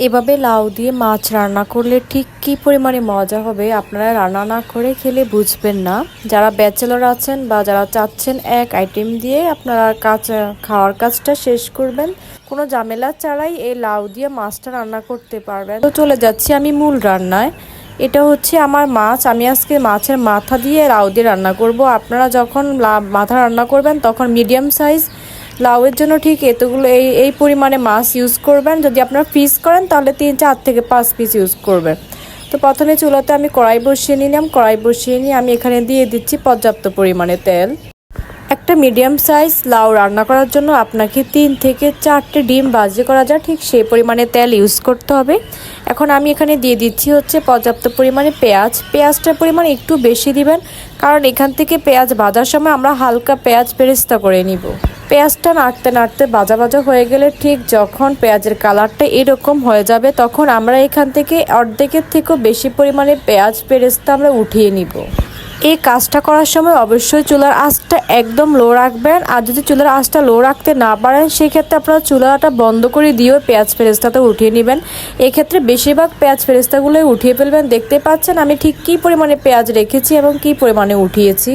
এভাবে লাউ দিয়ে মাছ রান্না করলে ঠিক কী পরিমাণে মজা হবে আপনারা রান্না না করে খেলে বুঝবেন না। যারা ব্যাচেলর আছেন বা যারা চাচ্ছেন এক আইটেম দিয়ে আপনারা খাওয়ার কাজটা শেষ করবেন, কোনো ঝামেলা ছাড়াই এই লাউ দিয়ে মাছটা রান্না করতে পারবেন। তো চলে যাচ্ছি আমি মূল রান্নায়। এটা হচ্ছে আমার মাছ। আমি আজকে মাছের মাথা দিয়ে লাউ দিয়ে রান্না করব। আপনারা যখন মাথা রান্না করবেন তখন মিডিয়াম সাইজ লাউয়ের জন্য ঠিক এতগুলো এই পরিমাণে মাছ ইউজ করবেন। যদি আপনারা পিস করেন তাহলে 3-4 থেকে 5 পিস ইউজ করবেন। তো প্রথমে চুলাতে আমি কড়াই বসিয়ে নিলাম। কড়াই বসিয়ে নিয়ে আমি এখানে দিয়ে দিচ্ছি পর্যাপ্ত পরিমাণে তেল। একটা মিডিয়াম সাইজ লাউ রান্না করার জন্য আপনাকে 3 থেকে 4টে ডিম ভাজি করা যায়, ঠিক সেই পরিমাণে তেল ইউজ করতে হবে। এখন আমি এখানে দিয়ে দিচ্ছি হচ্ছে পর্যাপ্ত পরিমাণে পেঁয়াজটার পরিমাণ একটু বেশি দিবেন, কারণ এখান থেকে পেঁয়াজ ভাজার সময় আমরা হালকা পেঁয়াজ বেরেস্তা করে নিব। পেঁয়াজটা নাড়তে নাড়তে ভাজা ভাজা হয়ে গেলে ঠিক যখন পেঁয়াজের কালারটা এরকম হয়ে যাবে তখন আমরা এখান থেকে অর্ধেকের থেকেও বেশি পরিমাণে পেঁয়াজ বেরেস্তা আমরা উঠিয়ে নিব। এই কাজটা করার সময় অবশ্যই চুলার আঁচটা একদম লো রাখবেন। আর যদি চুলার আঁচটা লো রাখতে না পারেন সেক্ষেত্রে আপনারা চুলাটা বন্ধ করে দিয়েও পেঁয়াজ ফেরেস্তাটা উঠিয়ে নেবেন। এক্ষেত্রে বেশিরভাগ পেঁয়াজ ফেরেস্তাগুলোই উঠিয়ে ফেলবেন। দেখতে পাচ্ছেন আমি ঠিক কী পরিমাণে পেঁয়াজ রেখেছি এবং কী পরিমাণে উঠিয়েছি।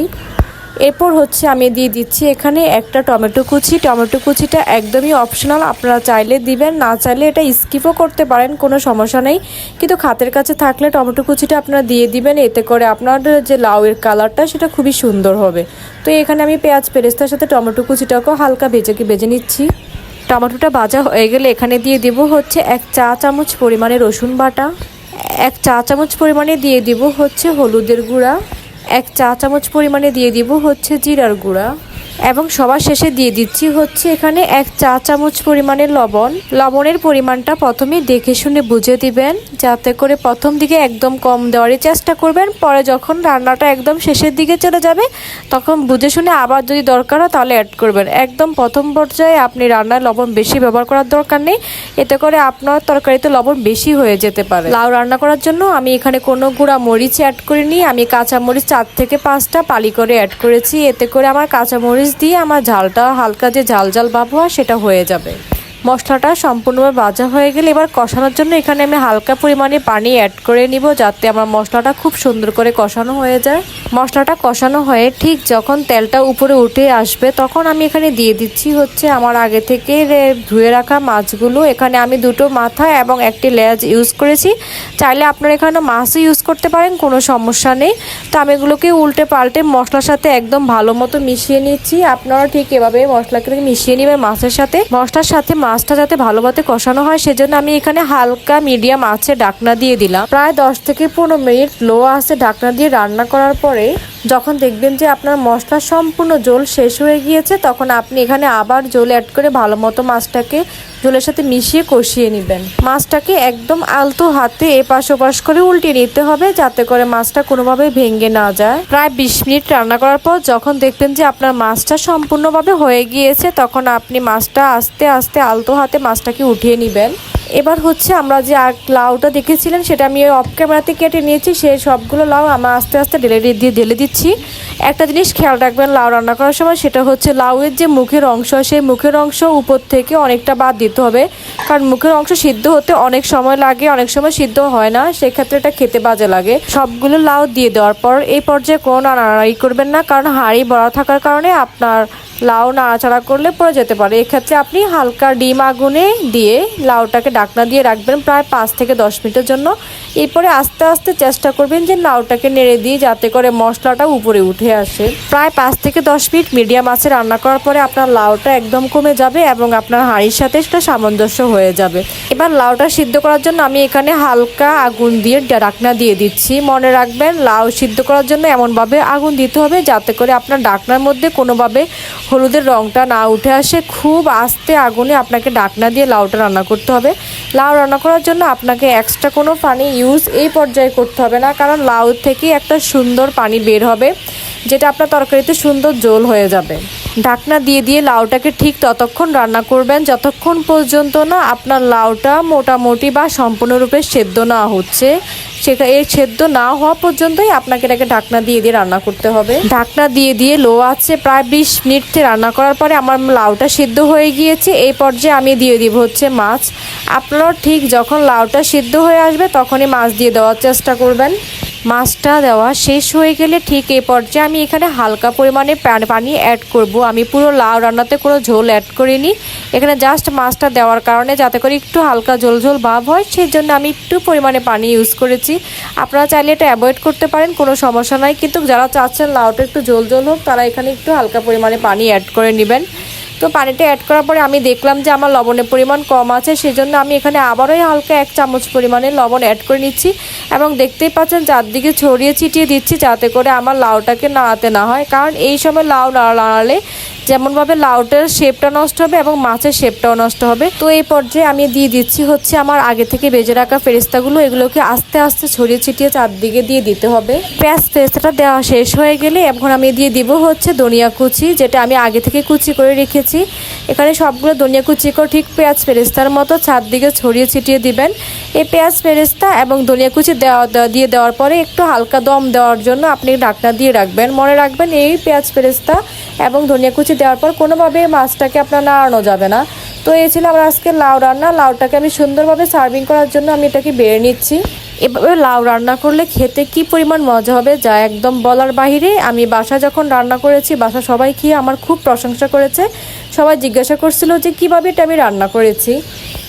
এরপর হচ্ছে আমি দিয়ে দিচ্ছি এখানে একটা টমেটো কুচি। টমেটো কুচিটা একদমই অপশনাল, আপনারা চাইলে দিবেন, না চাইলে এটা স্কিপও করতে পারেন, কোনো সমস্যা নেই। কিন্তু হাতের কাছে থাকলে টমেটো কুচিটা আপনারা দিয়ে দিবেন, এতে করে আপনাদের যে লাউয়ের কালারটা সেটা খুবই সুন্দর হবে। তো এখানে আমি পেঁয়াজ পেরেস্তার সাথে টমেটো কুচিটাকেও হালকা ভেজে নিচ্ছি। টমেটোটা ভাজা হয়ে গেলে এখানে দিয়ে দিব হচ্ছে 1 চা চামচ পরিমাণে রসুন বাটা, 1 চা চামচ পরিমাণে দিয়ে দিব হচ্ছে হলুদের গুঁড়া, 1 চা চামচ পরিমাণে দিয়ে দিব হচ্ছে জিরার গুঁড়া এবং সবার শেষে দিয়ে দিচ্ছি হচ্ছে এখানে 1 চা চামচ পরিমাণে লবণ। লবণের পরিমাণটা প্রথমে দেখে শুনে বুঝে দিবেন, যাতে করে প্রথম দিকে একদম কম দেওয়ারই চেষ্টা করবেন। পরে যখন রান্নাটা একদম শেষের দিকে চলে যাবে তখন বুঝে শুনে আবার যদি দরকার হয় তাহলে অ্যাড করবেন। একদম প্রথম পর্যায়ে আপনি রান্নায় লবণ বেশি ব্যবহার করার দরকার নেই, এতে করে আপনার তরকারিতে লবণ বেশি হয়ে যেতে পারে। লাউ রান্না করার জন্য আমি এখানে কোনো গুঁড়া মরিচ অ্যাড করিনি, আমি কাঁচা মরিচ 4 থেকে 5টা পালি করে অ্যাড করেছি। এতে করে আমার কাঁচা মরিচ দিয়ে আমার ঝালটা হালকা যে ঝাল ভাব হয় সেটা হয়ে যাবে। মশলাটা সম্পূর্ণভাবে ভাজা হয়ে গেলে এবার কষানোর জন্য এখানে আমি হালকা পরিমাণে পানি অ্যাড করে নিব, যাতে আমার মশলাটা খুব সুন্দর করে কষানো হয়ে যায়। মশলাটা কষানো হয়ে ঠিক যখন তেলটা উপরে উঠে আসবে তখন আমি এখানে দিয়ে দিচ্ছি হচ্ছে আমার আগে থেকে ধুয়ে রাখা মাছগুলো। এখানে আমি 2টো মাথা এবং 1টি লেজ ইউজ করেছি, চাইলে আপনারা এখানে মাছও ইউজ করতে পারেন, কোনো সমস্যা নেই। তো আমি এগুলোকে উল্টে পাল্টে মশলার সাথে একদম ভালো মতো মিশিয়ে নিচ্ছি। আপনারা ঠিক এভাবে মশলাকে মিশিয়ে নেবেন মাছের সাথে। মশলার সাথে মাছটা যাতে ভালোভাবে কষানো হয় সেজন্য আমি এখানে হালকা মিডিয়াম আঁচে ঢাকনা দিয়ে দিলাম। প্রায় 10 থেকে 15 মিনিট লো আঁচে ঢাকনা দিয়ে রান্না করার পরে যখন দেখবেন যে আপনার মশলা সম্পূর্ণ ঝোল শেষ হয়ে গিয়েছে তখন আপনি এখানে আবার ঝোল অ্যাড করে ভালো মতো মাছটাকে ঝোলের সাথে মিশিয়ে কষিয়ে নেবেন। মাছটাকে একদম আলতো হাতে এপাশ ওপাশ করে উল্টিয়ে নিতে হবে, যাতে করে মাছটা কোনোভাবে ভেঙে না যায়। প্রায় 20 মিনিট রান্না করার পর যখন দেখবেন যে আপনার মাছটা সম্পূর্ণভাবে হয়ে গিয়েছে তখন আপনি মাছটা আস্তে আস্তে আলতো হাতে মাছটাকে উঠিয়ে নেবেন। এবার হচ্ছে আমরা যে লাউটা দেখেছিলেন সেটা আমি অফ ক্যামেরাতে কেটে নিয়েছি, সেই সবগুলো লাউ আমরা আস্তে আস্তে ঢেলে দিচ্ছি। একটা জিনিস খেয়াল রাখবেন লাউ রান্না করার সময়, সেটা হচ্ছে লাউয়ের যে মুখের অংশ সেই মুখের অংশ উপর থেকে অনেকটা বাদ দিতে হবে, কারণ মুখের অংশ সিদ্ধ হতে অনেক সময় লাগে, অনেক সময় সিদ্ধ হয় না, সেক্ষেত্রে এটা খেতে বাজে লাগে। সবগুলো লাউ দিয়ে দেওয়ার পর এই পর্যায়ে কোনো নাড়ানাড়ি করবেন না, কারণ হাঁড়ি বড়া থাকার কারণে আপনার লাউ নাড়াচাড়া করলে পড়ে যেতে পারে। এক্ষেত্রে আপনি হালকা ডিম আগুনে দিয়ে লাউটাকে ঢাকনা দিয়ে রাখবেন প্রায় 5 থেকে 10 মিনিটের জন্য। এরপরে আস্তে আস্তে চেষ্টা করবেন যে লাউটাকে নেড়ে দিয়ে যাতে করে মশলাটা উপরে উঠে আসে। প্রায় 5 থেকে 10 মিনিট মিডিয়াম আঁচে রান্না করার পরে আপনার লাউটা একদম কমে যাবে এবং আপনার হাঁড়ির সাথে সেটা সামঞ্জস্য হয়ে যাবে। এবার লাউটা সিদ্ধ করার জন্য আমি এখানে হালকা আগুন দিয়ে ঢাকনা দিয়ে দিচ্ছি। মনে রাখবেন লাউ সিদ্ধ করার জন্য এমনভাবে আগুন দিতে হবে যাতে করে আপনার ঢাকনার মধ্যে কোনোভাবে হলুদের রঙটা না উঠে আসে। খুব আস্তে আগুনে আপনাকে ঢাকনা দিয়ে লাউটা রান্না করতে হবে। লাউ রান্না করার জন্য আপনাকে এক্সট্রা কোনো পানি ইউজ এই পর্যায়ে করতে হবে না, কারণ লাউ থেকে একটা সুন্দর পানি বের হবে যেটা আপনার তরকারিতে সুন্দর ঝোল হয়ে যাবে। ঢাকনা দিয়ে দিয়ে লাউটাকে ঠিক ততক্ষণ রান্না করবেন যতক্ষণ পর্যন্ত না আপনার লাউটা মোটামুটি বা সম্পূর্ণরূপে সেদ্ধ না হচ্ছে। এই সেদ্ধ না হওয়া পর্যন্তই আপনাকে এটাকে ঢাকনা দিয়ে দিয়ে রান্না করতে হবে। ঢাকনা দিয়ে দিয়ে লো আছে প্রায় 20 মিনিট রান্না করার পরে আমার লাউটা সিদ্ধ হয়ে গিয়েছে। এই পর্যায়ে আমি দিয়ে দিব হচ্ছে মাছ। আপনারা ঠিক যখন লাউটা সিদ্ধ হয়ে আসবে তখনই মাছ দিয়ে দেওয়ার চেষ্টা করবেন। মাছটা দেওয়া শেষ হয়ে গেলে ঠিক এই পর্যায়ে আমি এখানে হালকা পরিমাণে পানি অ্যাড করব। আমি পুরো লাউ রান্নাতে কোনো ঝোল অ্যাড করিনি, এখানে জাস্ট মাছটা দেওয়ার কারণে যাতে করে একটু হালকা ঝোল ঝোল ভাব হয় সেই জন্য আমি একটু পরিমাণে পানি ইউজ করেছি। আপনারা চাইলে এটা অ্যাভয়েড করতে পারেন, কোনো সমস্যা নাই, কিন্তু যারা চাচ্ছেন লাউটা একটু ঝোল ঝোল হোক তারা এখানে একটু হালকা পরিমাণে পানি অ্যাড করে নেবেন। তো পানিটা অ্যাড করার পরে আমি দেখলাম যে আমার লবণের পরিমাণ কম আছে, সেজন্য আমি এখানে আবারও হালকা 1 চামচ পরিমাণে লবণ অ্যাড করে নিচ্ছি এবং দেখতেই পাচ্ছেন চারদিকে ছড়িয়ে ছিটিয়ে দিচ্ছি যাতে করে আমার লাউটাকে নাড়াতে না হয়, কারণ এই সময় লাউ নাড়ালে যেমনভাবে লাউটার শেপটা নষ্ট হবে এবং মাছের শেপটাও নষ্ট হবে। তো এই পর্যায়ে আমি দিয়ে দিচ্ছি হচ্ছে আমার আগে থেকে ভেজে রাখা ফেরেস্তাগুলো, এগুলোকে আস্তে আস্তে ছড়িয়ে ছিটিয়ে চারদিকে দিয়ে দিতে হবে। পেঁয়াজ ফেরেস্তাটা দেওয়া শেষ হয়ে গেলে এখন আমি দিয়ে দিব হচ্ছে ধনিয়া কুচি, যেটা আমি আগে থেকে কুচি করে রেখেছি। এখানে সবগুলো ধনিয়া কুচি করে ঠিক পেঁয়াজ ফেরেস্তার মতো চারদিকে ছড়িয়ে ছিটিয়ে দিবেন। এই পেঁয়াজ ফেরেস্তা এবং ধনিয়া কুচি দিয়ে দেওয়ার পরে একটু হালকা দম দেওয়ার জন্য আপনি ঢাকনা দিয়ে রাখবেন। মনে রাখবেন এই পেঁয়াজ ফেরেস্তা এবং ধনিয়া কুচি দেওয়ার পর কোনোভাবে মাছটাকে আপনার নাড়ানো যাবে না। তো এই ছিল আমার আজকে লাউ রান্না। লাউটাকে আমি সুন্দরভাবে সার্ভিং করার জন্য আমি এটাকে বেড়ে নিচ্ছি। এভাবে লাউ রান্না করলে খেতে কি পরিমাণ মজা হবে যা একদম বলার বাহিরে। আমি বাসা যখন রান্না করেছি বাসা সবাই খেয়ে আমার খুব প্রশংসা করেছে। সবাই জিজ্ঞাসা করছিল যে কিভাবে এটা আমি রান্না করেছি।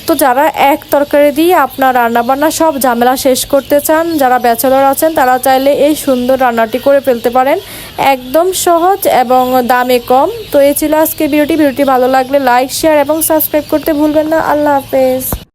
তো যারা এক তরকারি দিয়ে আপনার রান্নাবান্না সব ঝামেলা শেষ করতে চান, যারা ব্যাচেলর আছেন তারা চাইলে এই সুন্দর রান্নাটি করে ফেলতে পারেন, একদম সহজ এবং দামে কম। তো এই ছিল আজকে ভিডিওটি ভালো লাগলে লাইক, শেয়ার এবং সাবস্ক্রাইব করতে ভুলবেন না। আল্লাহ হাফেজ।